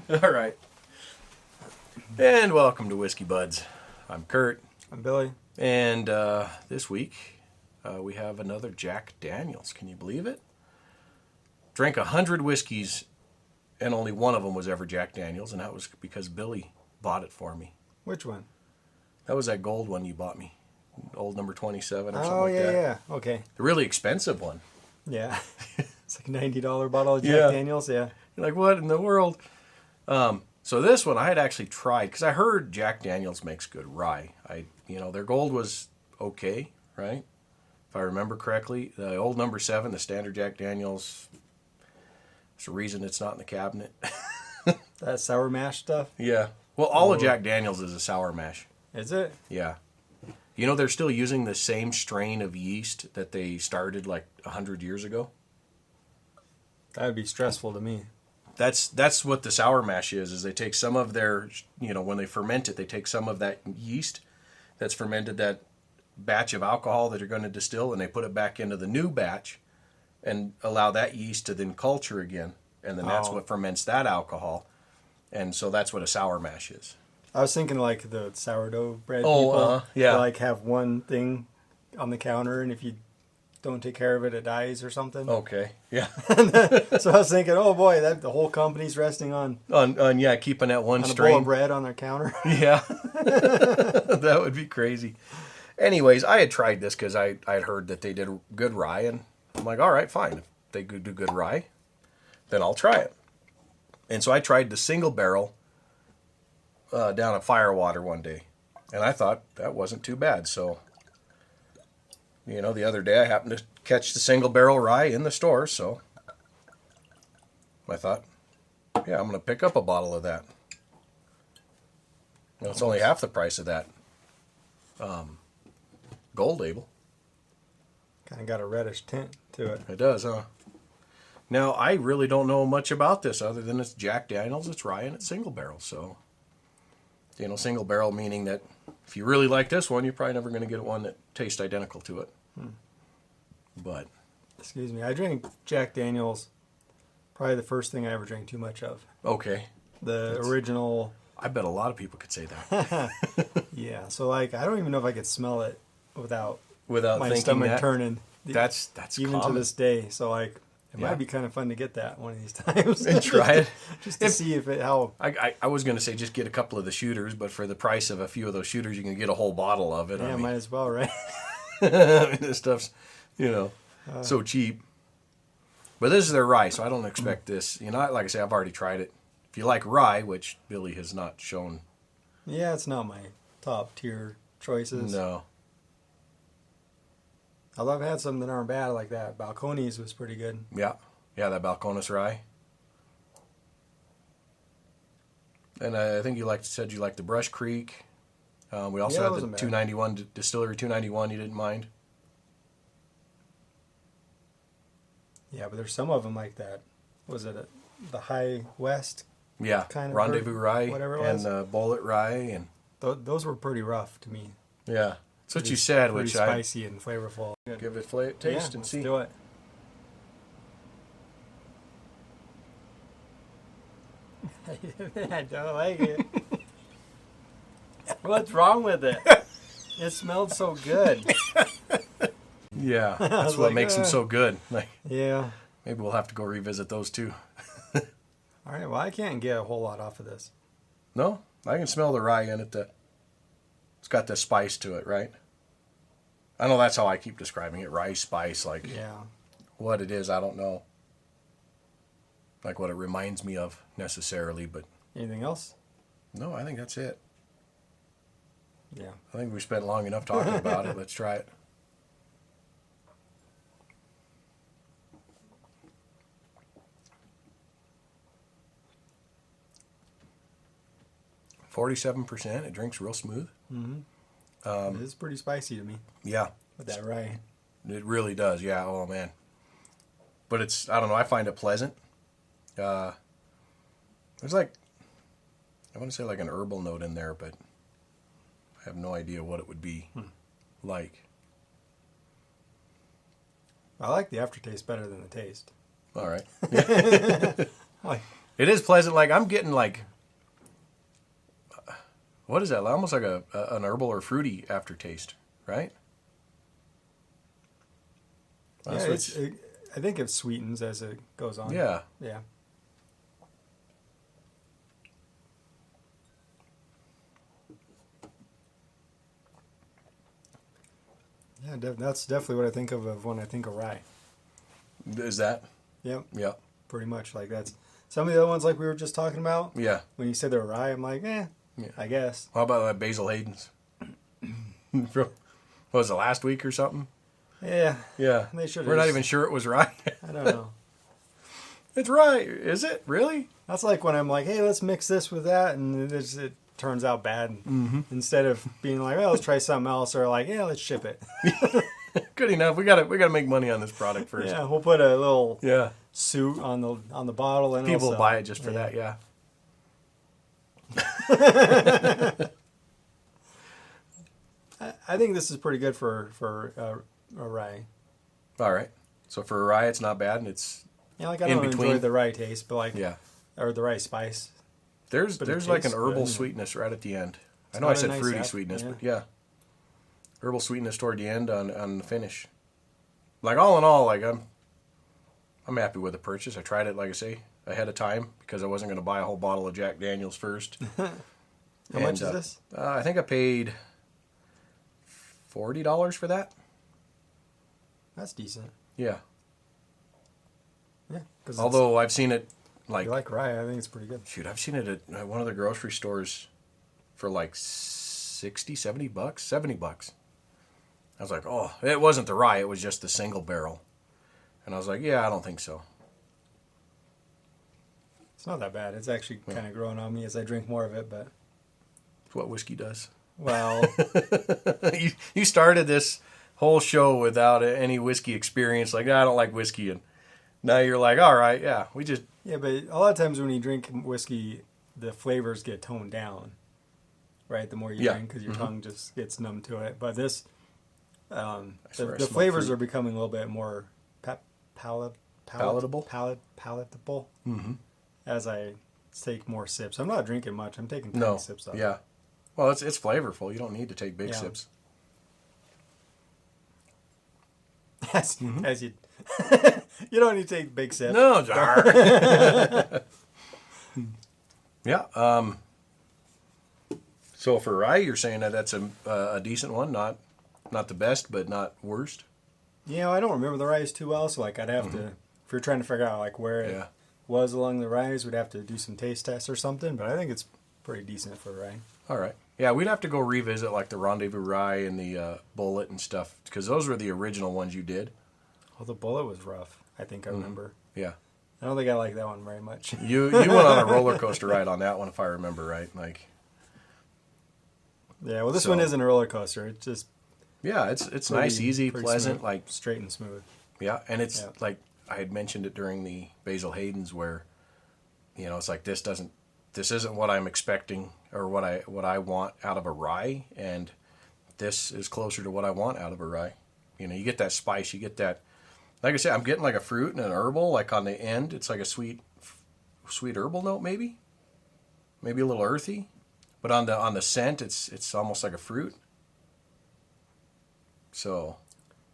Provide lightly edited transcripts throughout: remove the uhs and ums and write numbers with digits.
All right. And welcome to Whiskey Buds. I'm Kurt. I'm Billy. And this week we have another Jack Daniels. Can you believe it? Drank 100 whiskeys and only one of them was ever Jack Daniels, and that was because Billy bought it for me. Which one? That was that gold one you bought me. Old number 27 or something Oh, like that. yeah. Okay. The really expensive one. Yeah. It's like a $90 bottle of Jack Daniels. Yeah. You're like, what in the world? So this one I had actually tried because I heard Jack Daniels makes good rye. Their gold was okay, right? If I remember correctly, the old number 7, the standard Jack Daniels. There's a reason it's not in the cabinet. That sour mash stuff. Yeah. Well, all of Jack Daniels is a sour mash. Is it? Yeah. You know they're still using the same strain of yeast that they started like 100 years ago. That would be stressful to me. That's what the sour mash is they take some of their, when they ferment it, they take some of that yeast that's fermented that batch of alcohol that you're going to distill, and they put it back into the new batch and allow that yeast to then culture again. And then that's what ferments that alcohol. And so that's what a sour mash is. I was thinking like the sourdough bread Oh, people. yeah. They like have one thing on the counter, and if you don't take care of it, it dies or something. Okay, yeah. So I was thinking, oh boy, that the whole company's resting on Keeping that one a strain. bowl of bread on their counter. Yeah. That would be crazy. Anyways, I had tried this because I had heard that they did good rye, and I'm like, all right, fine. If they do good rye, then I'll try it. And so I tried the single barrel down at Firewater one day, and I thought that wasn't too bad. So, the other day I happened to catch the single barrel rye in the store, so I thought, yeah, I'm going to pick up a bottle of that. It's only half the price of that gold label. Kind of got a reddish tint to it. It does, huh? Now, I really don't know much about this other than it's Jack Daniels, it's rye, and it's single barrel. So, single barrel meaning that if you really like this one, you're probably never going to get one that tastes identical to it. But, Excuse me. I drank Jack Daniels, probably the first thing I ever drank too much of. okay. The original. I bet a lot of people could say that. Yeah. So I don't even know if I could smell it without Without my thinking stomach that. turning. That's even common. to this day. So it Yeah. might be kind of fun to get that one of these times And try it. just to see if it how. I was going to say just get a couple of the shooters, but for the price of a few of those shooters, you can get a whole bottle of it. Yeah, might as well, right? This stuff's, so cheap. But this is their rye, so I don't expect this. Like I say, I've already tried it. If you like rye, which Billy has not shown. Yeah, it's not my top tier choices. No. Although I've had some that aren't bad like that. Balcones was pretty good. Yeah. Yeah, that Balcones rye. And I think you said you liked the Brush Creek. We also had the wasn't bad. 291, Distillery 291 you didn't mind. Yeah, but there's some of them like that. Was it the High West? Yeah, Kind of Rendezvous rye whatever it was. and Bullet rye. And Those were pretty rough to me. yeah, that's what you said, Pretty which I spicy and flavorful. give it taste and let's see. do it. I don't like it. What's wrong with it? It smelled so good. Yeah, that's was what like, makes them so good. Like, Yeah. maybe we'll have to go revisit those too. All right. Well, I can't get a whole lot off of this. No, I can smell the rye in it. It's got the spice to it, right? I know that's how I keep describing it. Rye spice, like Yeah. what it is, I don't know. Like what it reminds me of necessarily, but Anything else? no, I think that's it. Yeah. I think we spent long enough talking about it. Let's try it. %. It drinks real smooth. It is pretty spicy to me Yeah, with that rye. it really does. Yeah. Oh man. But I don't know. I find it pleasant. There's I want to say like an herbal note in there, but I have no idea what it would be like. I like the aftertaste better than the taste. All right. Like It is pleasant. Like I'm getting like, what is that? Almost like an herbal or fruity aftertaste, right? Yeah, I think it sweetens as it goes on. Yeah. Yeah. Yeah, that's definitely what I think of when I think of rye. Is that? Yep, Yeah. pretty much. Like that's some of the other ones like we were just talking about. Yeah. When you said they're rye, I'm like, Yeah. I guess. How about Basil Hayden's? What was it, last week or something? Yeah. Yeah. They should. We're not even sure it was rye. I don't know. It's rye. Is it? Really? That's like when I'm like, hey, let's mix this with that, and it turns out bad. Mm-hmm. Instead of being like, well, let's try something else, or like, yeah, let's ship it. Good enough. We gotta make money on this product first. Yeah, we'll put a little Yeah. suit on the bottle, and People also, buy it just for that. Yeah. I think this is pretty good for a rye. All right. So for a rye, it's not bad, and it's Yeah, like I in don't enjoy between. the rye taste, but like Yeah. or the rye spice. There's But it like an tastes herbal good. sweetness right at the end. I It's know I got a said nice fruity app- sweetness, yeah. but yeah. Herbal sweetness toward the end on the finish. Like all in all, like I'm happy with the purchase. I tried it, like I say, ahead of time because I wasn't going to buy a whole bottle of Jack Daniels first. How much is this? I think I paid $40 for that. That's decent. Yeah. Yeah, because Although I've seen it you like like rye, I think it's pretty good. shoot, I've seen it at one of the grocery stores for like 60, 70 bucks, 70 bucks. I was like, oh, it wasn't the rye, it was just the single barrel. And I was like, yeah, I don't think so. It's not that bad. It's actually kind of growing on me as I drink more of it, but It's what whiskey does. well, you started this whole show without any whiskey experience. Like, I don't like whiskey. And now you're like, all right, yeah, we just, yeah, but a lot of times when you drink whiskey, the flavors get toned down, right? The more you Yeah. drink, because your tongue just gets numb to it. But this, swear I the smell flavors fruit. are becoming a little bit more Palatable? palatable mm-hmm. as I take more sips. I'm not drinking much. I'm taking tiny No, sips of it. yeah. Well, it's flavorful. You don't need to take big Yeah. sips. As you, you don't need to take big sips. No, jar. Yeah. So for rye, you're saying that that's a decent one, not the best, but not worst. You know, I don't remember the rise too well, so like I'd have to, if you're trying to figure out like where Yeah. it was along the rise, we'd have to do some taste tests or something. But I think it's pretty decent for rye. All right. Yeah, we'd have to go revisit like the Rendezvous Rye and the Bullet and stuff because those were the original ones you did. Well, the Bullet was rough. I think I remember. Yeah. I don't think I like that one very much. You went on a roller coaster ride on that one, if I remember right. Like, Yeah, well, this So- one isn't a roller coaster. It's just yeah, it's pretty- nice, easy, pretty pleasant. smooth, Like, straight and smooth. yeah, and it's Yeah. like I had mentioned it during the Basil Hayden's where, you know, it's like this isn't what I'm expecting or what I want out of a rye, and this is closer to what I want out of a rye. You know, you get that spice, you get that. Like I said, I'm getting like a fruit and an herbal. Like on the end, it's like a sweet herbal note, maybe a little earthy, but on the scent, it's almost like a fruit. So,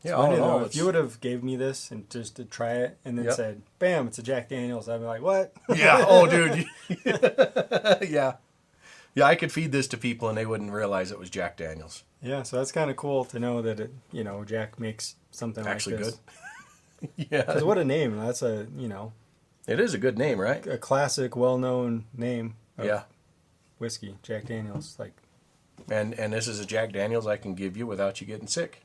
yeah, It's all funny, in all, though, if you would have gave me this and just to try it and then Yep. said, "Bam, it's a Jack Daniels," I'd be like, "What?" yeah. Oh, dude. Yeah. Yeah, I could feed this to people and they wouldn't realize it was Jack Daniels. Yeah, so that's kind of cool to know that Jack makes something Actually like this. good. Yeah. 'Cause what a name! That's It is a good name, right? a classic, well-known name of Yeah. whiskey, Jack Daniels. Like, And this is a Jack Daniels I can give you without you getting sick.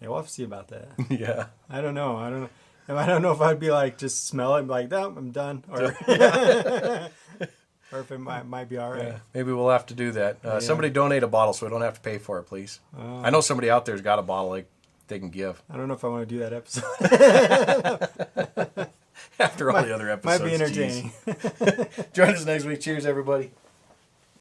yeah, we'll have to see about that. Yeah. I don't know. I don't know if I'd be like, just smell it and be like, "No, I'm done," or or if it might be all right. Yeah. Maybe we'll have to do that. Somebody donate a bottle so we don't have to pay for it, please. I know somebody out there's got a bottle they can give. I don't know if I want to do that episode. After all the other episodes. Might be entertaining. Geez. Join us next week. Cheers, everybody.